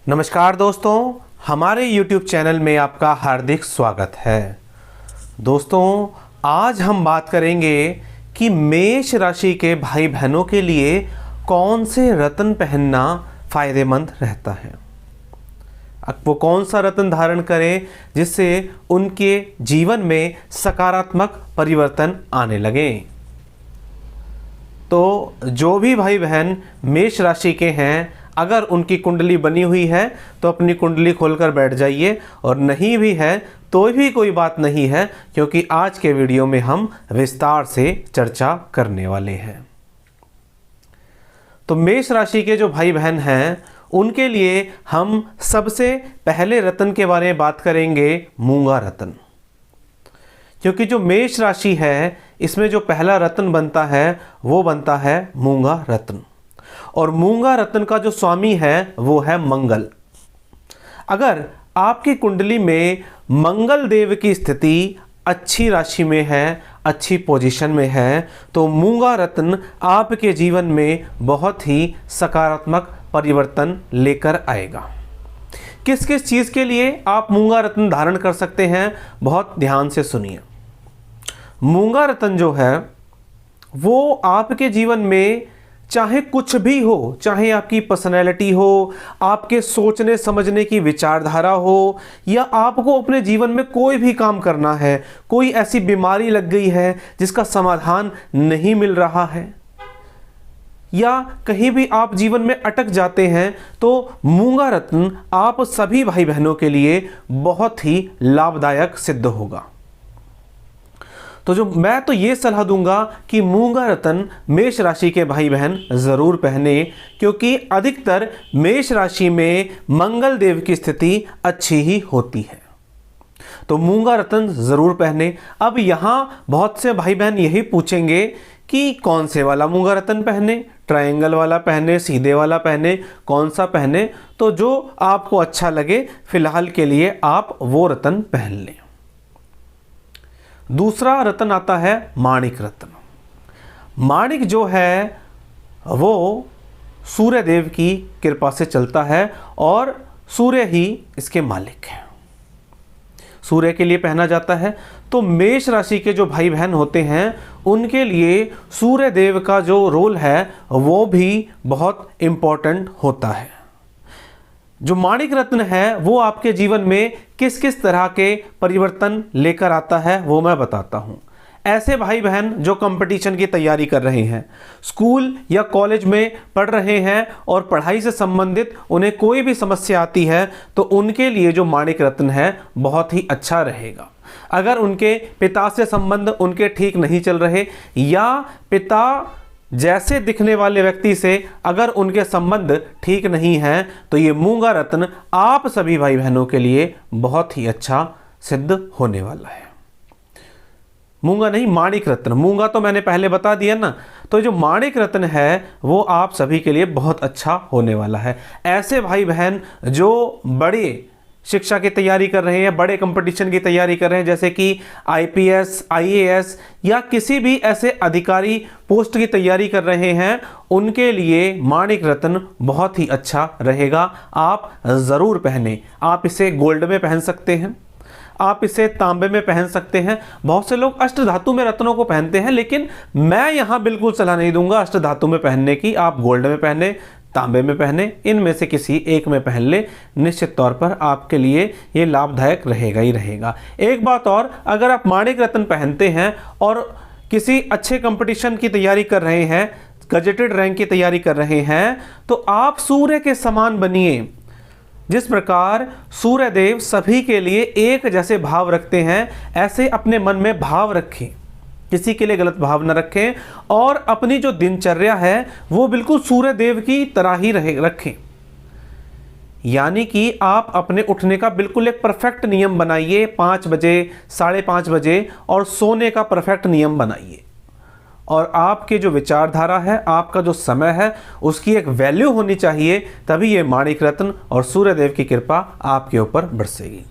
नमस्कार दोस्तों, हमारे YouTube चैनल में आपका हार्दिक स्वागत है। दोस्तों, आज हम बात करेंगे कि मेष राशि के भाई बहनों के लिए कौन से रत्न पहनना फ़ायदेमंद रहता है। वो कौन सा रत्न धारण करें जिससे उनके जीवन में सकारात्मक परिवर्तन आने लगे। तो जो भी भाई बहन मेष राशि के हैं, अगर उनकी कुंडली बनी हुई है तो अपनी कुंडली खोलकर बैठ जाइए, और नहीं भी है तो भी कोई बात नहीं है, क्योंकि आज के वीडियो में हम विस्तार से चर्चा करने वाले हैं। तो मेष राशि के जो भाई बहन हैं उनके लिए हम सबसे पहले रत्न के बारे में बात करेंगे, मूंगा रत्न। क्योंकि जो मेष राशि है इसमें जो पहला रत्न बनता है वो बनता है मूंगा रत्न, और मूंगा रत्न का जो स्वामी है वो है मंगल। अगर आपकी कुंडली में मंगल देव की स्थिति अच्छी राशि में है, अच्छी पोजीशन में है, तो मूंगा रत्न आपके जीवन में बहुत ही सकारात्मक परिवर्तन लेकर आएगा। किस किस चीज़ के लिए आप मूंगा रत्न धारण कर सकते हैं, बहुत ध्यान से सुनिए। मूंगा रत्न जो है वो आपके जीवन में चाहे कुछ भी हो, चाहे आपकी पर्सनैलिटी हो, आपके सोचने समझने की विचारधारा हो, या आपको अपने जीवन में कोई भी काम करना है, कोई ऐसी बीमारी लग गई है जिसका समाधान नहीं मिल रहा है, या कहीं भी आप जीवन में अटक जाते हैं, तो मूंगा रत्न आप सभी भाई बहनों के लिए बहुत ही लाभदायक सिद्ध होगा। तो मैं तो ये सलाह दूंगा कि मूंगा रत्न मेष राशि के भाई बहन ज़रूर पहने, क्योंकि अधिकतर मेष राशि में मंगल देव की स्थिति अच्छी ही होती है। तो मूंगा रत्न ज़रूर पहने। अब यहाँ बहुत से भाई बहन यही पूछेंगे कि कौन से वाला मूंगा रत्न पहने, ट्रायंगल वाला पहने, सीधे वाला पहने, कौन सा पहने। तो जो आपको अच्छा लगे फिलहाल के लिए आप वो रत्न पहन लें। दूसरा रत्न आता है माणिक रत्न। माणिक जो है वो सूर्य देव की कृपा से चलता है, और सूर्य ही इसके मालिक हैं। सूर्य के लिए पहना जाता है। तो मेष राशि के जो भाई बहन होते हैं उनके लिए सूर्य देव का जो रोल है वो भी बहुत इम्पोर्टेंट होता है। जो माणिक रत्न है वो आपके जीवन में किस किस तरह के परिवर्तन लेकर आता है वो मैं बताता हूँ। ऐसे भाई बहन जो कंपटीशन की तैयारी कर रहे हैं, स्कूल या कॉलेज में पढ़ रहे हैं और पढ़ाई से संबंधित उन्हें कोई भी समस्या आती है, तो उनके लिए जो माणिक रत्न है बहुत ही अच्छा रहेगा। अगर उनके पिता से संबंध उनके ठीक नहीं चल रहे, या पिता जैसे दिखने वाले व्यक्ति से अगर उनके संबंध ठीक नहीं हैं, तो ये मूंगा रत्न आप सभी भाई बहनों के लिए बहुत ही अच्छा सिद्ध होने वाला है। मूंगा नहीं, माणिक रत्न। मूंगा तो मैंने पहले बता दिया ना। तो जो माणिक रत्न है वो आप सभी के लिए बहुत अच्छा होने वाला है। ऐसे भाई बहन जो बड़े शिक्षा की तैयारी कर रहे हैं, बड़े कंपटीशन की तैयारी कर रहे हैं, जैसे कि IPS, IAS या किसी भी ऐसे अधिकारी पोस्ट की तैयारी कर रहे हैं, उनके लिए माणिक रत्न बहुत ही अच्छा रहेगा। आप ज़रूर पहने। आप इसे गोल्ड में पहन सकते हैं, आप इसे तांबे में पहन सकते हैं। बहुत से लोग अष्ट धातु में रत्नों को पहनते हैं, लेकिन मैं यहाँ बिल्कुल सलाह नहीं दूंगा अष्ट धातु में पहनने की। आप गोल्ड में पहने, तांबे में पहने, इनमें से किसी एक में पहन ले। निश्चित तौर पर आपके लिए ये लाभदायक रहेगा ही रहेगा। एक बात और, अगर आप माणिक रत्न पहनते हैं और किसी अच्छे कंपटीशन की तैयारी कर रहे हैं, गजेटेड रैंक की तैयारी कर रहे हैं, तो आप सूर्य के समान बनिए। जिस प्रकार सूर्य देव सभी के लिए एक जैसे भाव रखते हैं, ऐसे अपने मन में भाव रखें, किसी के लिए गलत भाव न रखें, और अपनी जो दिनचर्या है वो बिल्कुल सूर्य देव की तरह ही रखें। यानी कि आप अपने उठने का बिल्कुल एक परफेक्ट नियम बनाइए, 5 बजे, 5:30 बजे, और सोने का परफेक्ट नियम बनाइए। और आपके जो विचारधारा है, आपका जो समय है, उसकी एक वैल्यू होनी चाहिए, तभी ये माणिक रत्न और सूर्य देव की कृपा आपके ऊपर बरसेगी।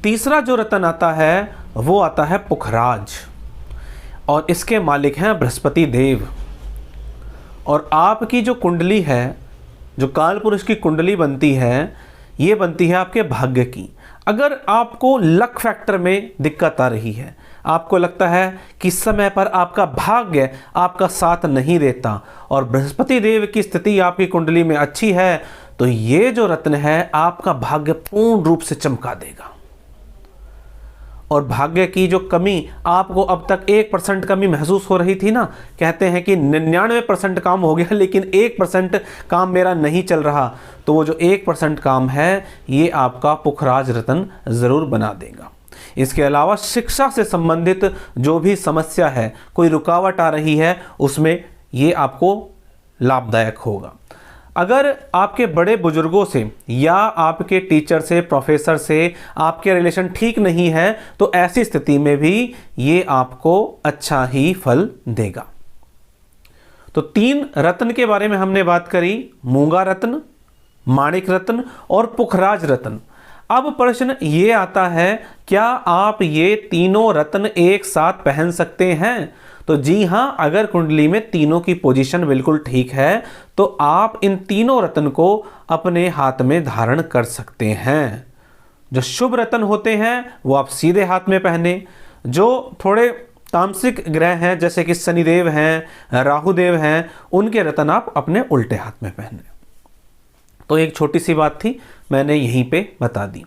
तीसरा जो रत्न आता है वो आता है पुखराज, और इसके मालिक हैं बृहस्पति देव। और आपकी जो कुंडली है जो कालपुरुष की कुंडली बनती है, ये बनती है आपके भाग्य की। अगर आपको लक फैक्टर में दिक्कत आ रही है, आपको लगता है कि समय पर आपका भाग्य आपका साथ नहीं देता और बृहस्पति देव की स्थिति आपकी कुंडली में अच्छी है, तो ये जो रत्न है आपका भाग्य पूर्ण रूप से चमका देगा। और भाग्य की जो कमी आपको अब तक 1% कमी महसूस हो रही थी ना, कहते हैं कि 99% काम हो गया लेकिन 1% काम मेरा नहीं चल रहा, तो वो जो 1% काम है ये आपका पुखराज रत्न ज़रूर बना देगा। इसके अलावा शिक्षा से संबंधित जो भी समस्या है, कोई रुकावट आ रही है, उसमें ये आपको लाभदायक होगा। अगर आपके बड़े बुजुर्गों से या आपके टीचर से, प्रोफेसर से आपके रिलेशन ठीक नहीं है, तो ऐसी स्थिति में भी ये आपको अच्छा ही फल देगा। तो 3 रत्न के बारे में हमने बात करी, मूंगा रत्न, माणिक रत्न और पुखराज रत्न। अब प्रश्न ये आता है, क्या आप ये तीनों रत्न एक साथ पहन सकते हैं? तो जी हाँ, अगर कुंडली में तीनों की पोजीशन बिल्कुल ठीक है तो आप इन तीनों रत्न को अपने हाथ में धारण कर सकते हैं। जो शुभ रत्न होते हैं वो आप सीधे हाथ में पहने, जो थोड़े तामसिक ग्रह हैं जैसे कि शनिदेव हैं, राहुदेव हैं, उनके रत्न आप अपने उल्टे हाथ में पहने। तो एक छोटी सी बात थी, मैंने यहीं पे बता दी।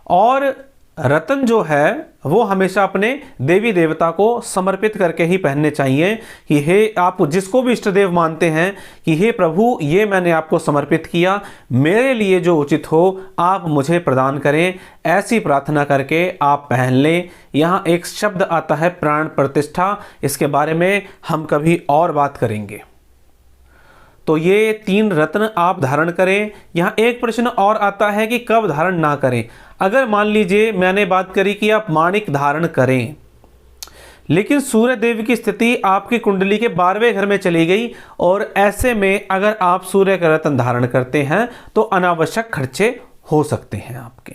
और रत्न जो है वो हमेशा अपने देवी देवता को समर्पित करके ही पहनने चाहिए कि हे, आप जिसको भी इष्ट देव मानते हैं कि हे प्रभु, ये मैंने आपको समर्पित किया, मेरे लिए जो उचित हो आप मुझे प्रदान करें, ऐसी प्रार्थना करके आप पहन लें। यहाँ एक शब्द आता है प्राण प्रतिष्ठा, इसके बारे में हम कभी और बात करेंगे। तो ये 3 रत्न आप धारण करें। यहाँ एक प्रश्न और आता है कि कब धारण ना करें। अगर मान लीजिए मैंने बात करी कि आप माणिक धारण करें, लेकिन सूर्य देव की स्थिति आपकी कुंडली के 12वें घर में चली गई, और ऐसे में अगर आप सूर्य का रत्न धारण करते हैं तो अनावश्यक खर्चे हो सकते हैं आपके।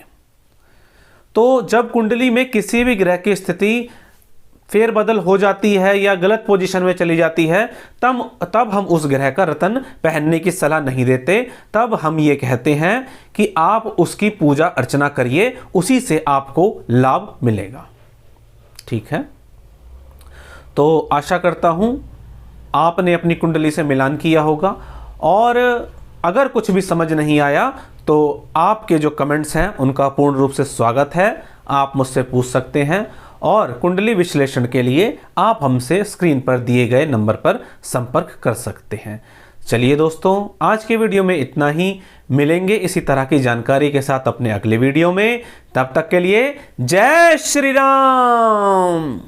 तो जब कुंडली में किसी भी ग्रह की स्थिति फेरबदल हो जाती है या गलत पोजीशन में चली जाती है, तब हम उस ग्रह का रत्न पहनने की सलाह नहीं देते। तब हम ये कहते हैं कि आप उसकी पूजा अर्चना करिए, उसी से आपको लाभ मिलेगा। ठीक है, तो आशा करता हूं आपने अपनी कुंडली से मिलान किया होगा, और अगर कुछ भी समझ नहीं आया तो आपके जो कमेंट्स हैं उनका पूर्ण रूप से स्वागत है, आप मुझसे पूछ सकते हैं। और कुंडली विश्लेषण के लिए आप हमसे स्क्रीन पर दिए गए नंबर पर संपर्क कर सकते हैं। चलिए दोस्तों, आज के वीडियो में इतना ही। मिलेंगे इसी तरह की जानकारी के साथ अपने अगले वीडियो में। तब तक के लिए जय श्री राम।